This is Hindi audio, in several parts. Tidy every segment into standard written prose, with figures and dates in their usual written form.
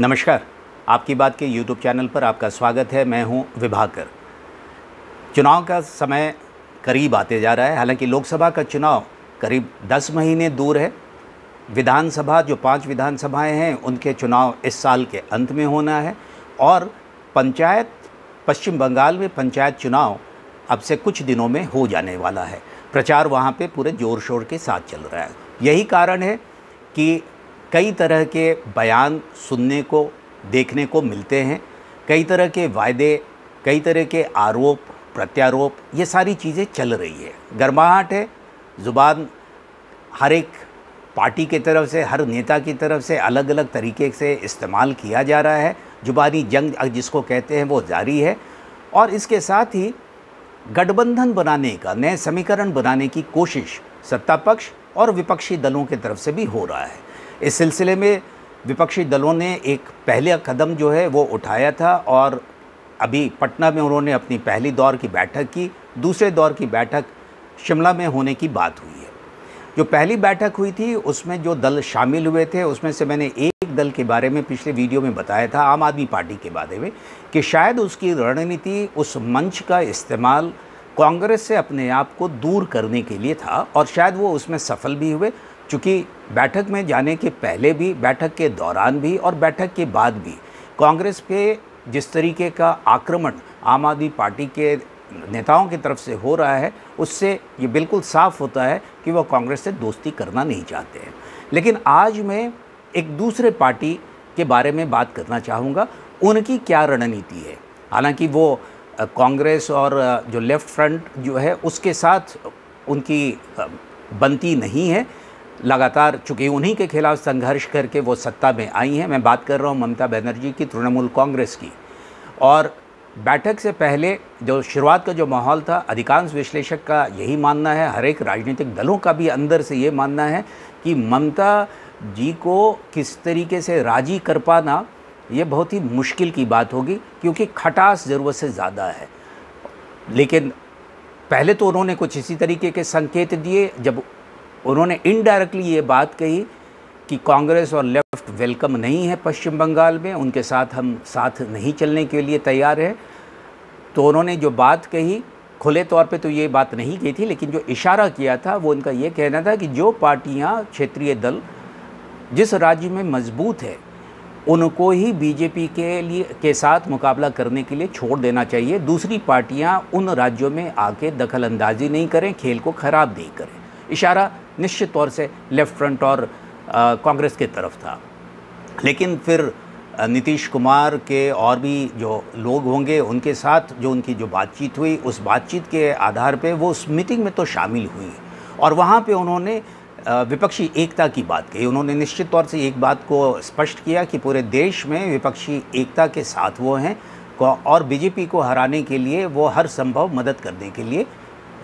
नमस्कार, आपकी बात के YouTube चैनल पर आपका स्वागत है। मैं हूं विभाकर। चुनाव का समय करीब आते जा रहा है। हालांकि लोकसभा का चुनाव करीब 10 महीने दूर है। विधानसभा जो 5 विधानसभाएं हैं उनके चुनाव इस साल के अंत में होना है और पंचायत पश्चिम बंगाल में पंचायत चुनाव अब से कुछ दिनों में हो जाने वाला है। प्रचार वहाँ पे पूरे ज़ोर शोर के साथ चल रहा है। यही कारण है कि कई तरह के बयान सुनने को देखने को मिलते हैं, कई तरह के वायदे, कई तरह के आरोप प्रत्यारोप, ये सारी चीज़ें चल रही है। गर्माहट है, ज़ुबान हर एक पार्टी की तरफ से, हर नेता की तरफ से अलग अलग तरीके से इस्तेमाल किया जा रहा है। ज़ुबानी जंग जिसको कहते हैं वो जारी है और इसके साथ ही गठबंधन बनाने का, नए समीकरण बनाने की कोशिश सत्ता पक्ष और विपक्षी दलों की तरफ से भी हो रहा है। इस सिलसिले में विपक्षी दलों ने एक पहला कदम जो है वो उठाया था और अभी पटना में उन्होंने अपनी पहली दौर की बैठक की। दूसरे दौर की बैठक शिमला में होने की बात हुई है। जो पहली बैठक हुई थी उसमें जो दल शामिल हुए थे उसमें से मैंने एक दल के बारे में पिछले वीडियो में बताया था, आम आदमी पार्टी के बारे में, कि शायद उसकी रणनीति उस मंच का इस्तेमाल कांग्रेस से अपने आप को दूर करने के लिए था और शायद वो उसमें सफल भी हुए। चूँकि बैठक में जाने के पहले भी, बैठक के दौरान भी और बैठक के बाद भी कांग्रेस पे जिस तरीके का आक्रमण आम आदमी पार्टी के नेताओं की तरफ से हो रहा है, उससे ये बिल्कुल साफ होता है कि वो कांग्रेस से दोस्ती करना नहीं चाहते हैं। लेकिन आज मैं एक दूसरे पार्टी के बारे में बात करना चाहूँगा, उनकी क्या रणनीति है। हालांकि वो कांग्रेस और जो लेफ़्ट फ्रंट जो है उसके साथ उनकी बनती नहीं है। लगातार चूँकि उन्हीं के खिलाफ संघर्ष करके वो सत्ता में आई हैं। मैं बात कर रहा हूँ ममता बनर्जी की, तृणमूल कांग्रेस की। और बैठक से पहले जो शुरुआत का जो माहौल था, अधिकांश विश्लेषक का यही मानना है, हर एक राजनीतिक दलों का भी अंदर से ये मानना है कि ममता जी को किस तरीके से राजी कर पाना ये बहुत ही मुश्किल की बात होगी, क्योंकि खटास ज़रूरत से ज़्यादा है। लेकिन पहले तो उन्होंने कुछ इसी तरीके के संकेत दिए जब उन्होंने इनडायरेक्टली ये बात कही कि कांग्रेस और लेफ़्ट वेलकम नहीं है पश्चिम बंगाल में, उनके साथ हम साथ नहीं चलने के लिए तैयार हैं। तो उन्होंने जो बात कही, खुले तौर पे तो ये बात नहीं की थी, लेकिन जो इशारा किया था वो उनका ये कहना था कि जो पार्टियां, क्षेत्रीय दल जिस राज्य में मजबूत है उनको ही बीजेपी के साथ मुकाबला करने के लिए छोड़ देना चाहिए। दूसरी पार्टियां उन राज्यों में आके दखल अंदाजी नहीं करें, खेल को ख़राब नहीं करें। इशारा निश्चित तौर से लेफ़्ट फ्रंट और कांग्रेस के तरफ था। लेकिन फिर नीतीश कुमार के और भी जो लोग होंगे उनके साथ जो उनकी जो बातचीत हुई, उस बातचीत के आधार पे वो उस मीटिंग में तो शामिल हुई और वहाँ पे उन्होंने विपक्षी एकता की बात कही। उन्होंने निश्चित तौर से एक बात को स्पष्ट किया कि पूरे देश में विपक्षी एकता के साथ वो हैं और बीजेपी को हराने के लिए वो हर संभव मदद करने के लिए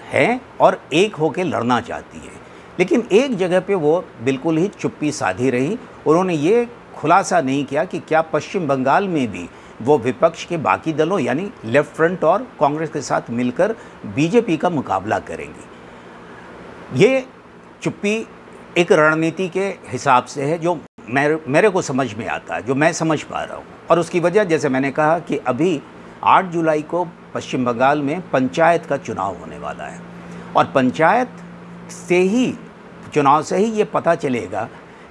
हैं और एक होकर लड़ना चाहती है। लेकिन एक जगह पे वो बिल्कुल ही चुप्पी साधी रही। उन्होंने ये खुलासा नहीं किया कि क्या पश्चिम बंगाल में भी वो विपक्ष के बाकी दलों यानी लेफ़्ट फ्रंट और कांग्रेस के साथ मिलकर बीजेपी का मुकाबला करेंगी। ये चुप्पी एक रणनीति के हिसाब से है जो मेरे को समझ में आता है, जो मैं समझ पा रहा हूँ। और उसकी वजह जैसे मैंने कहा कि अभी 8 जुलाई को पश्चिम बंगाल में पंचायत का चुनाव होने वाला है और पंचायत से ही, चुनाव से ही ये पता चलेगा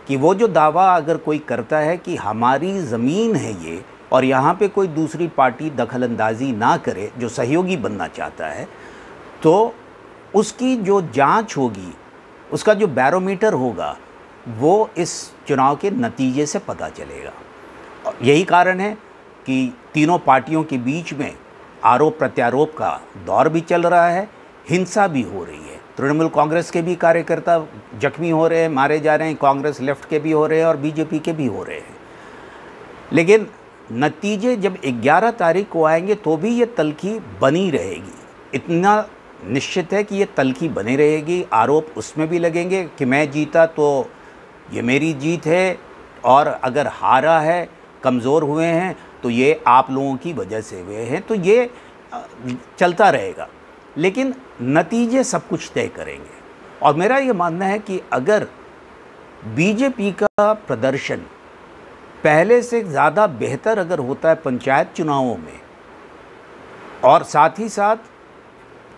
कि वो जो दावा अगर कोई करता है कि हमारी ज़मीन है ये और यहाँ पे कोई दूसरी पार्टी दखलंदाजी ना करे, जो सहयोगी बनना चाहता है, तो उसकी जो जांच होगी, उसका जो बैरोमीटर होगा, वो इस चुनाव के नतीजे से पता चलेगा। यही कारण है कि तीनों पार्टियों के बीच में आरोप प्रत्यारोप का दौर भी चल रहा है, हिंसा भी हो रही है। तृणमूल कांग्रेस के भी कार्यकर्ता जख्मी हो रहे हैं, मारे जा रहे हैं, कांग्रेस लेफ्ट के भी हो रहे हैं और बीजेपी के भी हो रहे हैं। लेकिन नतीजे जब 11 तारीख को आएंगे तो भी ये तल्खी बनी रहेगी। इतना निश्चित है कि ये तल्खी बनी रहेगी। आरोप उसमें भी लगेंगे कि मैं जीता तो ये मेरी जीत है और अगर हारा है, कमज़ोर हुए हैं, तो ये आप लोगों की वजह से हुए हैं। तो ये चलता रहेगा, लेकिन नतीजे सब कुछ तय करेंगे। और मेरा ये मानना है कि अगर बीजेपी का प्रदर्शन पहले से ज़्यादा बेहतर अगर होता है पंचायत चुनावों में, और साथ ही साथ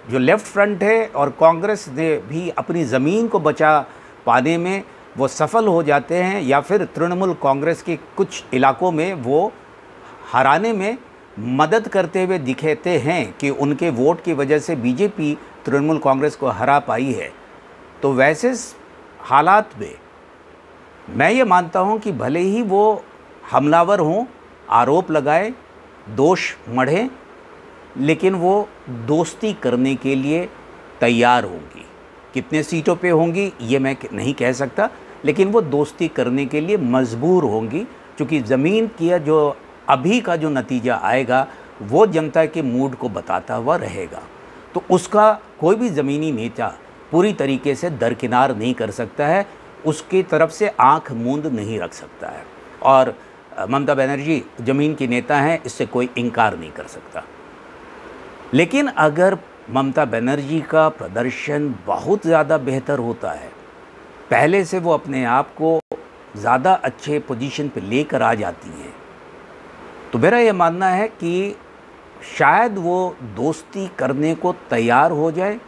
जो लेफ़्ट फ्रंट है और कांग्रेस ने भी अपनी ज़मीन को बचा पाने में वो सफल हो जाते हैं, या फिर तृणमूल कांग्रेस के कुछ इलाकों में वो हराने में मदद करते हुए दिखते हैं कि उनके वोट की वजह से बीजेपी तृणमूल कांग्रेस को हरा पाई है, तो वैसे हालात में मैं ये मानता हूँ कि भले ही वो हमलावर हों, आरोप लगाएं, दोष मढ़ें, लेकिन वो दोस्ती करने के लिए तैयार होंगी। कितने सीटों पे होंगी ये मैं नहीं कह सकता, लेकिन वो दोस्ती करने के लिए मजबूर होंगी, क्योंकि ज़मीन की जो अभी का जो नतीजा आएगा वो जनता के मूड को बताता हुआ रहेगा। तो उसका कोई भी ज़मीनी नेता पूरी तरीके से दरकिनार नहीं कर सकता है, उसकी तरफ से आंख मूंद नहीं रख सकता है। और ममता बनर्जी ज़मीन की नेता हैं, इससे कोई इनकार नहीं कर सकता। लेकिन अगर ममता बनर्जी का प्रदर्शन बहुत ज़्यादा बेहतर होता है, पहले से वो अपने आप को ज़्यादा अच्छे पोजीशन पे लेकर आ जाती हैं, तो मेरा ये मानना है कि शायद वो दोस्ती करने को तैयार हो जाए,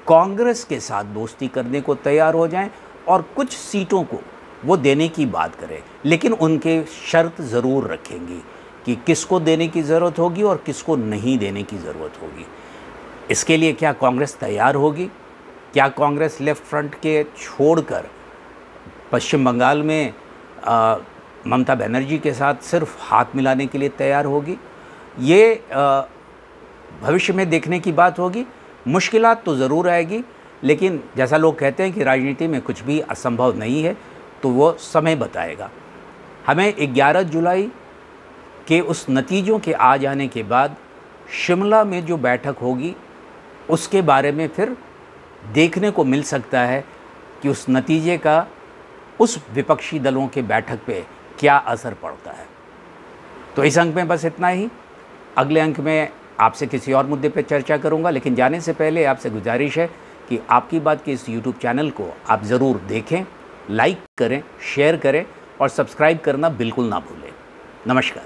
कांग्रेस के साथ दोस्ती करने को तैयार हो जाएं और कुछ सीटों को वो देने की बात करें, लेकिन उनके शर्त ज़रूर रखेंगी कि किसको देने की ज़रूरत होगी और किसको नहीं देने की ज़रूरत होगी। इसके लिए क्या कांग्रेस तैयार होगी? क्या कांग्रेस लेफ़्ट फ्रंट के छोड़कर पश्चिम बंगाल में ममता बनर्जी के साथ सिर्फ हाथ मिलाने के लिए तैयार होगी? ये भविष्य में देखने की बात होगी। मुश्किलात तो ज़रूर आएगी, लेकिन जैसा लोग कहते हैं कि राजनीति में कुछ भी असंभव नहीं है, तो वो समय बताएगा। हमें 11 जुलाई के उस नतीजों के आ जाने के बाद शिमला में जो बैठक होगी उसके बारे में फिर देखने को मिल सकता है कि उस नतीजे का उस विपक्षी दलों के बैठक पे क्या असर पड़ता है। तो इस अंक में बस इतना ही। अगले अंक में आपसे किसी और मुद्दे पे चर्चा करूंगा, लेकिन जाने से पहले आपसे गुजारिश है कि आपकी बात के इस YouTube चैनल को आप ज़रूर देखें, लाइक करें, शेयर करें और सब्सक्राइब करना बिल्कुल ना भूलें। नमस्कार।